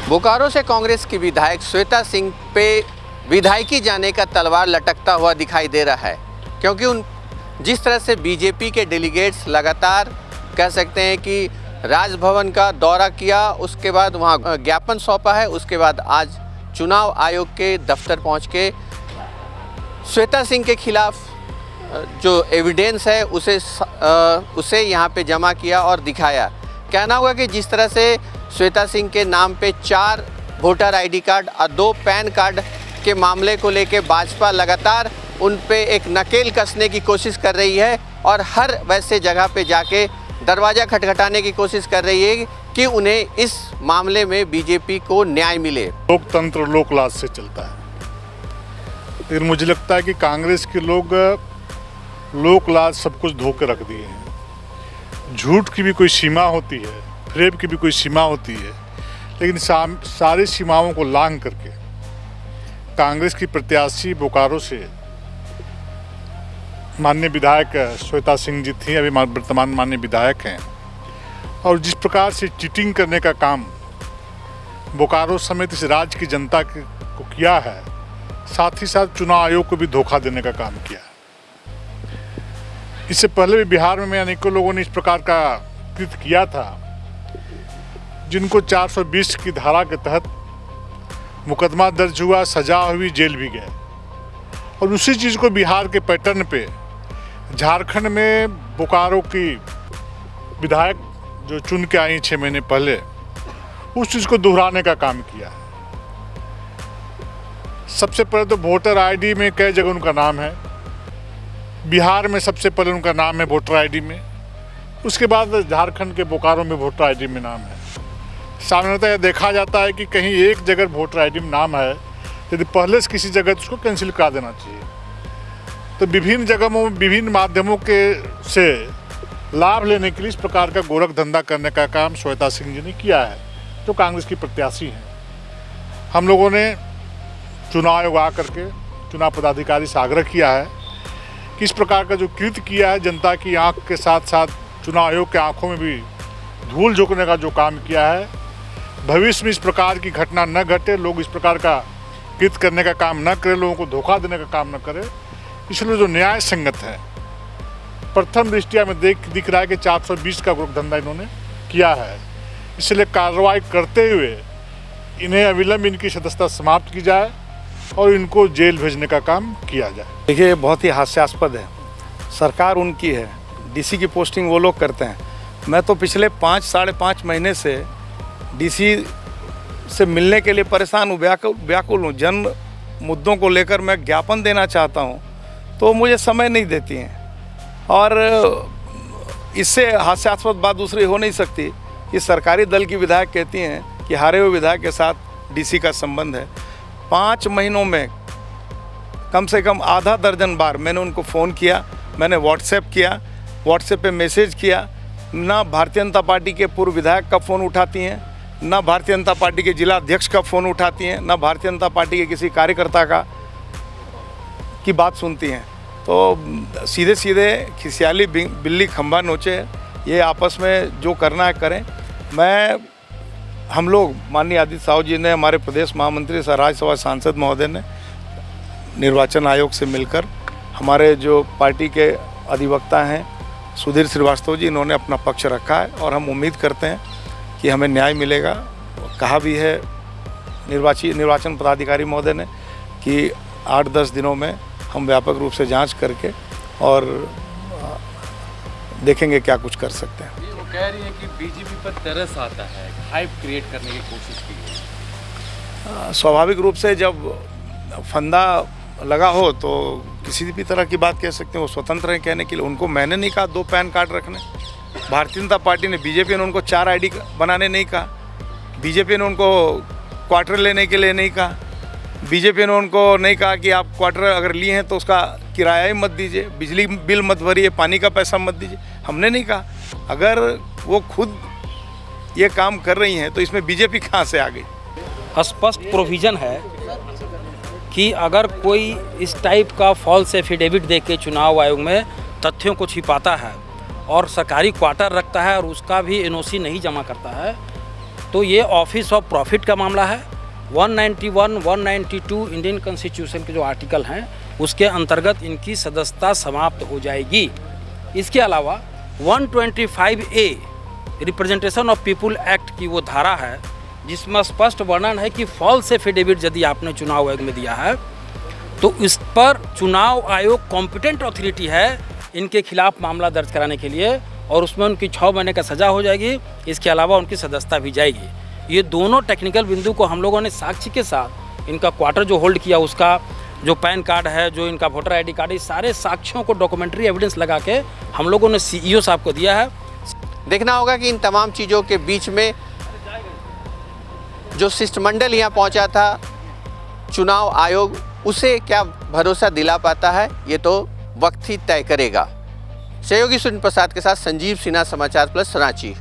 बोकारो से कांग्रेस की विधायक श्वेता सिंह पे विधायकी जाने का तलवार लटकता हुआ दिखाई दे रहा है, क्योंकि जिस तरह से बीजेपी के डेलीगेट्स लगातार कह सकते हैं कि राजभवन का दौरा किया, उसके बाद वहां ज्ञापन सौंपा है, उसके बाद आज चुनाव आयोग के दफ्तर पहुंच के श्वेता सिंह के खिलाफ जो एविडेंस है उसे यहाँ पे जमा किया और दिखाया। कहना होगा कि जिस तरह से श्वेता सिंह के नाम पे 4 वोटर आईडी कार्ड और 2 पैन कार्ड के मामले को लेके भाजपा लगातार उन पे एक नकेल कसने की कोशिश कर रही है और हर वैसे जगह पे जाके दरवाज़ा खटखटाने की कोशिश कर रही है कि उन्हें इस मामले में बीजेपी को न्याय मिले। लोकतंत्र लोकलाज से चलता है, लेकिन मुझे लगता है कि कांग्रेस के लोग लोकलाज सब कुछ धो के रख दिए हैं। झूठ की भी कोई सीमा होती है, फ्रेब की भी कोई सीमा होती है, लेकिन सारी सीमाओं को लांघ करके कांग्रेस की प्रत्याशी बोकारो से माननीय विधायक श्वेता सिंह जी थी, अभी वर्तमान माननीय विधायक हैं, और जिस प्रकार से चीटिंग करने का काम बोकारो समेत इस राज्य की जनता को किया है, साथ ही साथ चुनाव आयोग को भी धोखा देने का काम किया है। इससे पहले भी बिहार में अनेकों लोगों ने इस प्रकार का कृत्य किया था, जिनको 420 की धारा के तहत मुकदमा दर्ज हुआ, सजा हुई, जेल भी गए। और उसी चीज़ को बिहार के पैटर्न पे झारखंड में बोकारो की विधायक जो चुन के आई 6 महीने पहले, उस चीज़ को दोहराने का काम किया है। सबसे पहले तो वोटर आईडी में कई जगह उनका नाम है, बिहार में सबसे पहले उनका नाम है वोटर आईडी में, उसके बाद झारखंड के बोकारो में वोटर आईडी में नाम है। सामान्यतः यह देखा जाता है कि कहीं एक जगह वोटर आईडी में नाम है, यदि पहले से किसी जगह तो उसको कैंसिल करा देना चाहिए। तो विभिन्न जगहों में विभिन्न माध्यमों के से लाभ लेने के लिए इस प्रकार का गोरख धंधा करने का काम श्वेता सिंह जी ने किया है, जो कांग्रेस की प्रत्याशी हैं। हम लोगों ने चुनाव आयोग आकर के चुनाव पदाधिकारी से आग्रह किया है कि इस प्रकार का जो कृत्य किया है, जनता की आंख के साथ साथ चुनाव आयोग के आंखों में भी धूल झोंकने का जो काम किया है, भविष्य में इस प्रकार की घटना न घटे, लोग इस प्रकार का कृत्य करने का काम न करें, लोगों को धोखा देने का काम न करें। इसलिए जो न्याय संगत है, प्रथम दृष्टिया में दिख रहा है कि 420 का गोरख धंधा इन्होंने किया है। इसलिए कार्रवाई करते हुए इन्हें अविलंब इनकी सदस्यता समाप्त की जाए और इनको जेल भेजने का काम किया जाए। देखिए, बहुत ही हास्यास्पद है। सरकार उनकी है, डीसी की पोस्टिंग वो लोग करते हैं। मैं तो पिछले 5 साढ़े 5 महीने से डीसी से मिलने के लिए परेशान हूँ, व्याकुल हूँ। जन मुद्दों को लेकर मैं ज्ञापन देना चाहता हूँ, तो मुझे समय नहीं देती हैं। और इससे हास्यास्पद बात दूसरी हो नहीं सकती कि सरकारी दल की विधायक कहती हैं कि हारे हुए विधायक के साथ डीसी का संबंध है। 5 महीनों में कम से कम आधा दर्जन बार मैंने उनको फ़ोन किया, मैंने व्हाट्सएप पे मैसेज किया। ना भारतीय जनता पार्टी के पूर्व विधायक का फ़ोन उठाती हैं, ना भारतीय जनता पार्टी के जिला अध्यक्ष का फ़ोन उठाती हैं, ना भारतीय जनता पार्टी के किसी कार्यकर्ता की बात सुनती हैं। तो सीधे सीधे खिसियाली बिल्ली खंभा नोचे, ये आपस में जो करना है करें। हम लोग माननीय आदित्य साहू जी ने, हमारे प्रदेश महामंत्री राज्यसभा सांसद महोदय ने निर्वाचन आयोग से मिलकर, हमारे जो पार्टी के अधिवक्ता हैं सुधीर श्रीवास्तव जी, इन्होंने अपना पक्ष रखा है और हम उम्मीद करते हैं कि हमें न्याय मिलेगा। कहा भी है निर्वाचन पदाधिकारी महोदय ने कि 8-10 दिनों में हम व्यापक रूप से जांच करके और देखेंगे क्या कुछ कर सकते हैं। वो कह रही है कि बीजेपी पर तरस आता है, हाइप क्रिएट करने की कोशिश की है। स्वाभाविक रूप से जब फंदा लगा हो तो किसी भी तरह की बात कह सकते हैं, वो स्वतंत्र हैं कहने के लिए। उनको मैंने नहीं कहा 2 पैन कार्ड रखने, भारतीय जनता पार्टी ने, बीजेपी ने उनको 4 आईडी बनाने नहीं कहा, बीजेपी ने उनको क्वार्टर लेने के लिए नहीं कहा, बीजेपी ने उनको नहीं कहा कि आप क्वार्टर अगर लिए हैं तो उसका किराया ही मत दीजिए, बिजली बिल मत भरिए, पानी का पैसा मत दीजिए। हमने नहीं कहा। अगर वो खुद ये काम कर रही हैं तो इसमें बीजेपी कहाँ से आ गई? स्पष्ट प्रोविज़न है कि अगर कोई इस टाइप का फॉल्स एफिडेविट दे के चुनाव आयोग में तथ्यों को छिपाता है और सरकारी क्वार्टर रखता है और उसका भी एनओसी नहीं जमा करता है, तो ये ऑफिस ऑफ प्रॉफिट का मामला है। 191, 192 इंडियन कॉन्स्टिट्यूशन के जो आर्टिकल हैं उसके अंतर्गत इनकी सदस्यता समाप्त हो जाएगी। इसके अलावा 125A representation of people act की वो धारा है जिसमें स्पष्ट वर्णन है कि फॉल्स एफिडेविट यदि आपने चुनाव आयोग में दिया है तो इस पर चुनाव आयोग कॉम्पिटेंट अथॉरिटी है इनके खिलाफ मामला दर्ज कराने के लिए, और उसमें उनकी 6 महीने का सज़ा हो जाएगी। इसके अलावा उनकी सदस्यता भी जाएगी। ये दोनों टेक्निकल बिंदु को हम लोगों ने साक्षी के साथ इनका क्वार्टर जो होल्ड किया, उसका जो पैन कार्ड है, जो इनका वोटर आईडी कार्ड है, इस सारे साक्ष्यों को डॉक्यूमेंट्री एविडेंस लगा के हम लोगों ने CEO साहब को दिया है। देखना होगा कि इन तमाम चीज़ों के बीच में जो शिष्टमंडल यहाँ पहुँचा था, चुनाव आयोग उसे क्या भरोसा दिला पाता है, ये तो वक्त ही तय करेगा। सहयोगी सुनील प्रसाद के साथ संजीव सिन्हा, समाचार प्लस, रांची।